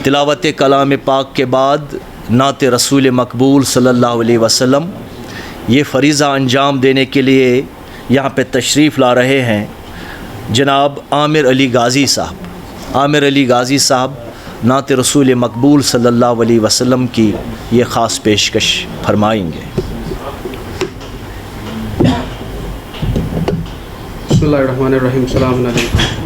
तिलावत कलाम पाक के बाद नात रसूल मकबूल सल्लल्लाहु अलैहि वसल्लम ये फ़रीज़ा अंजाम देने के लिए यहाँ पे तशरीफ़ ला रहे हैं जनाब आमिर अली गाज़ी साहब। आमिर अली गाज़ी साहब नात रसूल मकबूल सल्लल्लाहु अलैहि वसल्लम की ये ख़ास पेशकश फरमाएंगे। बिस्मिल्लाहिर्रहमानिर्रहीम। सलाम अलैकुम।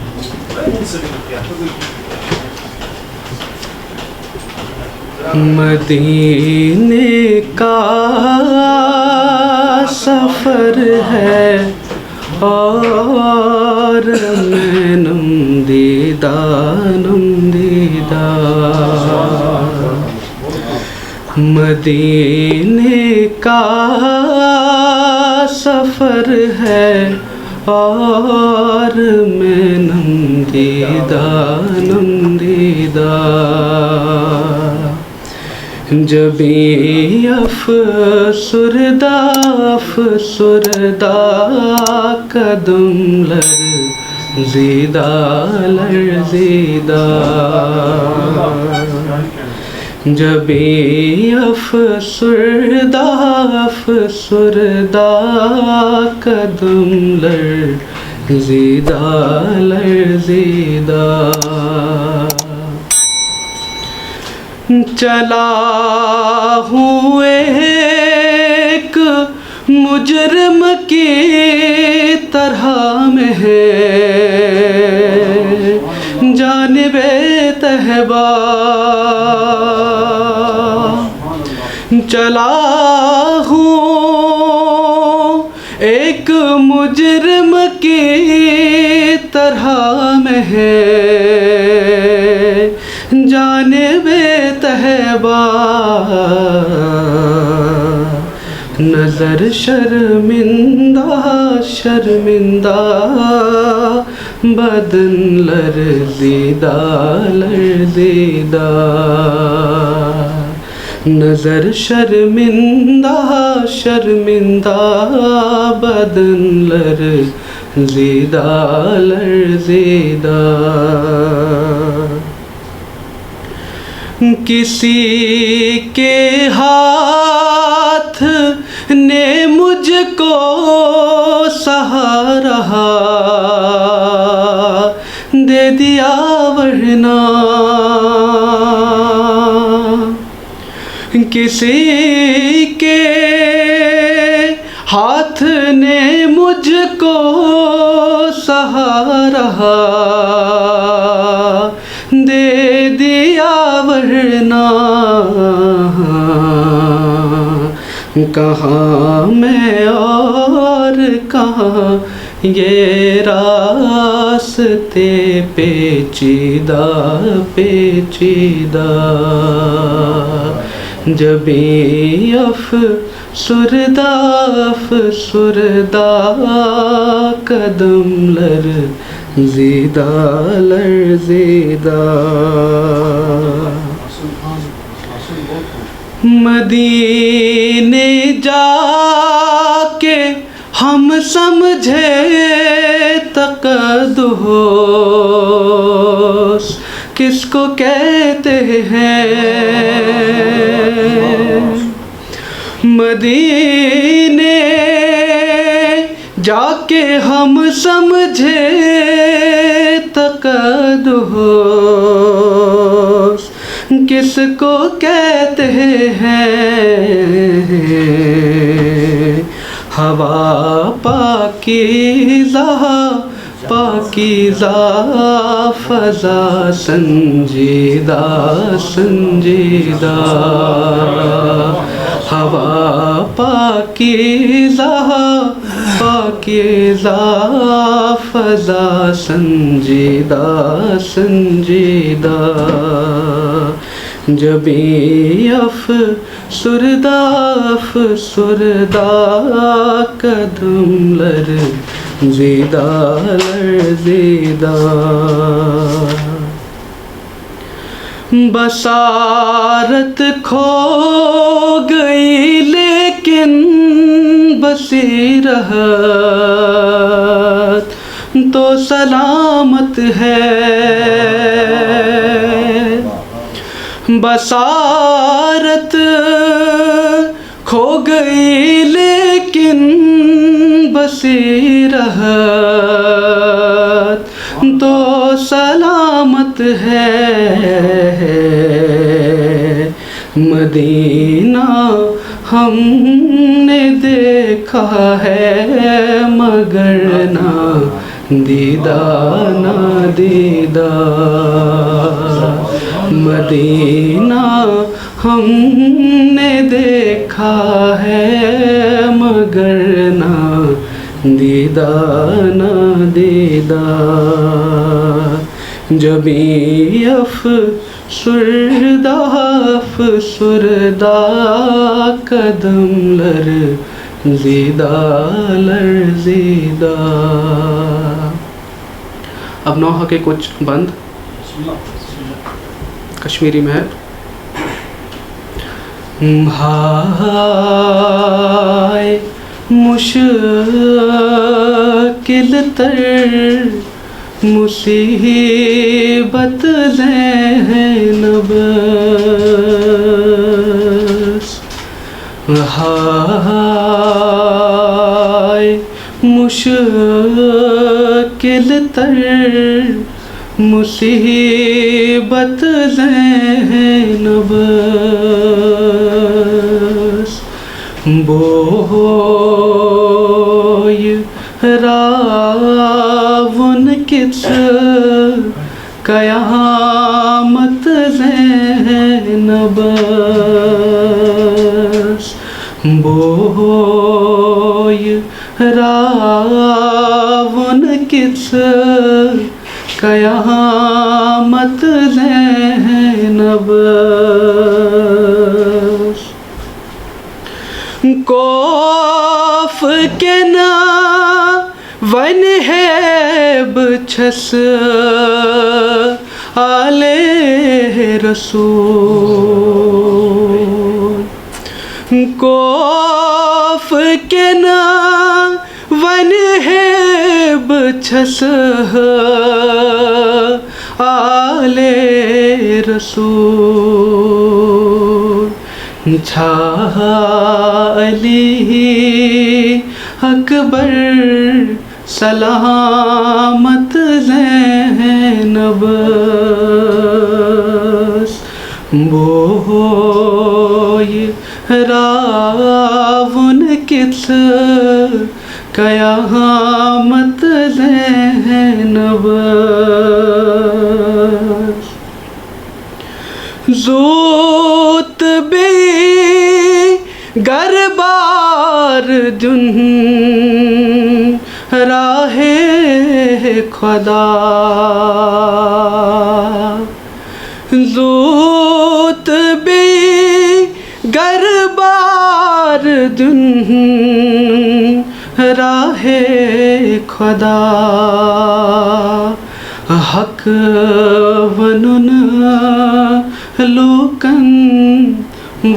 मदीने का सफ़र है और मैं नमदीदा मदीने का सफ़र है और मैं नमदीदा जबी अफ़सुरदा कदम लर्ज़िदा जबी अफ़सुरदा कदम लर्ज़िदा चला हूँ एक मुजरिम की तरह में है जानिबे तहबा चला हूँ एक मुजरिम की तरह में है जानिबे तहबा नज़र शर्मिंदा बदन लर्ज़िदा नज़र शर्मिंदा बदन लर्ज़िदा किसी के हाथ ने मुझको सहारा दे दिया वरना किसी के हाथ ने मुझको सहारा दे दिया वरना कहाँ मैं और कहाँ ये रास्ते पेचीदा जबी अफ़सुरदा कदम लर्ज़िदा मदीने जाके हम समझे तक़द्दुस किसको कहते हैं मदीने जाके हम समझे तक़द्दुस किसको कहते हैं हवा पाकीज़ा फ़ज़ा संजीदा हवा पाकीज़ा फ़ज़ा संजीदा जबी अफ़सुरदा कदम लर्ज़िदा बसारत खो गई लेकिन बसीरत तो सलामत है बसारत खो गई लेकिन बसीरत तो सलामत है। मदीना हमने देखा है मगर ना दीदा ना दीदा। मदीना हमने देखा है मगर ना दीदा ना दीदा। जबी अफ़सुरदा अफ़सुरदा कदम लरज़ीदा लरज़ीदा। अब नौहा के कुछ बंद कश्मीरी में है। हाय मुश्किल तर मुसीबत ज़ैनब। हाय मुश्किल तर मुसीबत ज़ैनब। बोय रावण किस कयामत ज़ैनब। बोय रावण किस कयामत ज़ैनब। कौफ के ना वन है बछस आले रसूल। कौफ के ना वन है बछस आले रसूल। अली अकबर सलामत ज़ैनब। बोय रावण किस कयामत ज़ैनब। ज़ोत बे गरबार जुन राहे खुदा। ज़ोत बे गरबार जुन राहे खुदा। हक वनुन लोकन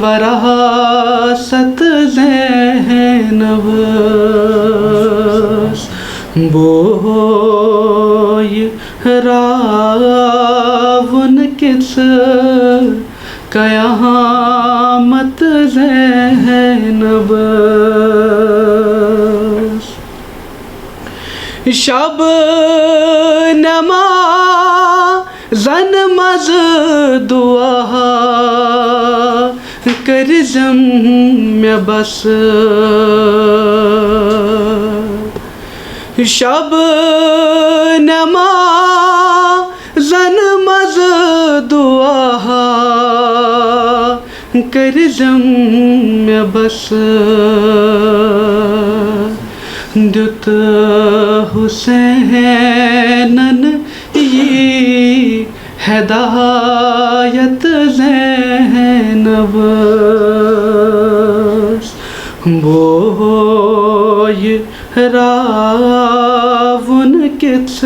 वरासत ज़ैनब। बोय रावण किस कयामत ज़ैनब। शब नमा ज़नमज़ दुआ कर जम में बस। शब नमा ज़नमज़ दुआ कर जम में बस। दुत हुसैनन ये हिदायत ज़ैनब। बोय रावण किस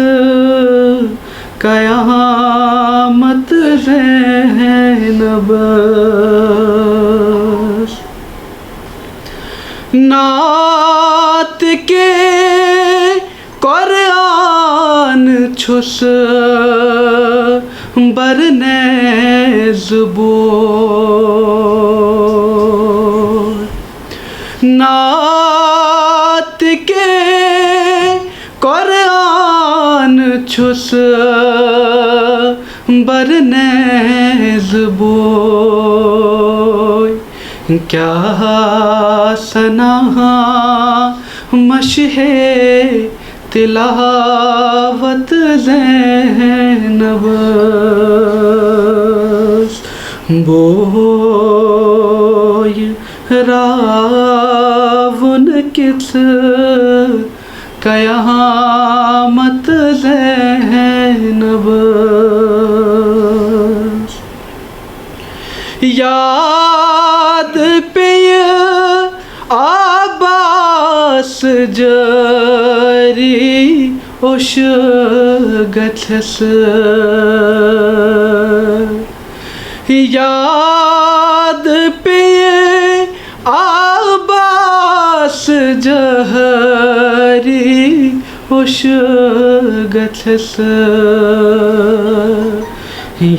कयामत ज़ैनब। नात के कुरान छुस बरनेज़ बोल। नात के कुरान छुस बरनेज़ बोल। क्या सना मशहे तिलावत ज़ैनब बोय रावण किस कयामत ज़ैनब। याद पे आबास जरी ओश गथस। याद पे आबास जहरी ओश गथस।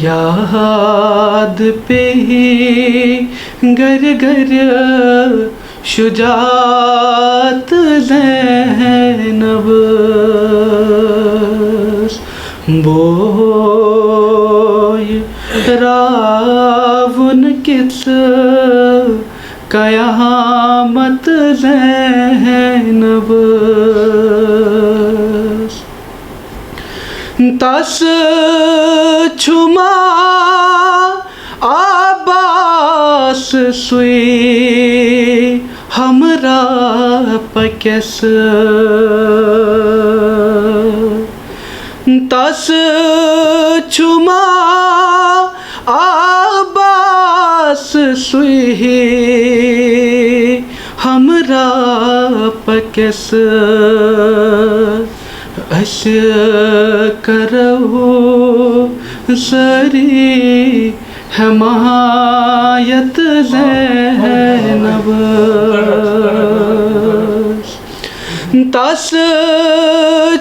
याद पे गर गर शुजात ज़ैनब बोय रावण किस कयामत ज़ैनब। तस छुमा आबास सुई हमरा पकस। तस छुमा आबास सुई हमरा पकस। अस करो सरी हमायत ज़ैनब। तस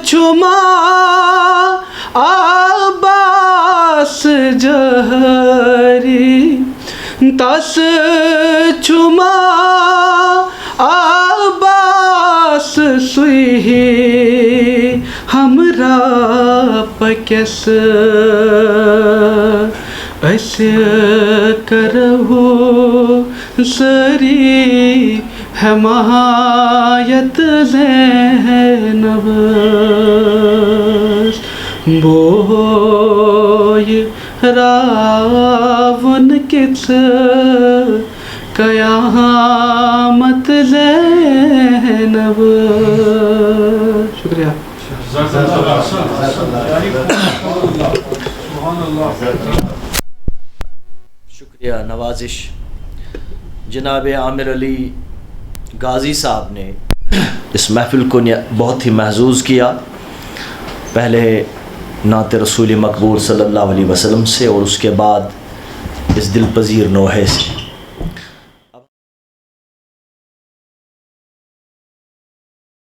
छुमा आबास जहरी। तस छुमा आबास सुई हमरा पकस। अस करहु सरी हमायत ज़ैनब बोय रावण किस कयामत ज़ैनब। शुक्रिया। शुक्रिया, नवाजिश। जनाब आमिर अली गाज़ी साहब ने इस महफ़िल को बहुत ही महजूज़ किया। पहले नात रसूल मकबूल सल्लल्लाहु अलैहि वसल्लम से और उसके बाद इस दिलपज़ीर नोहे से।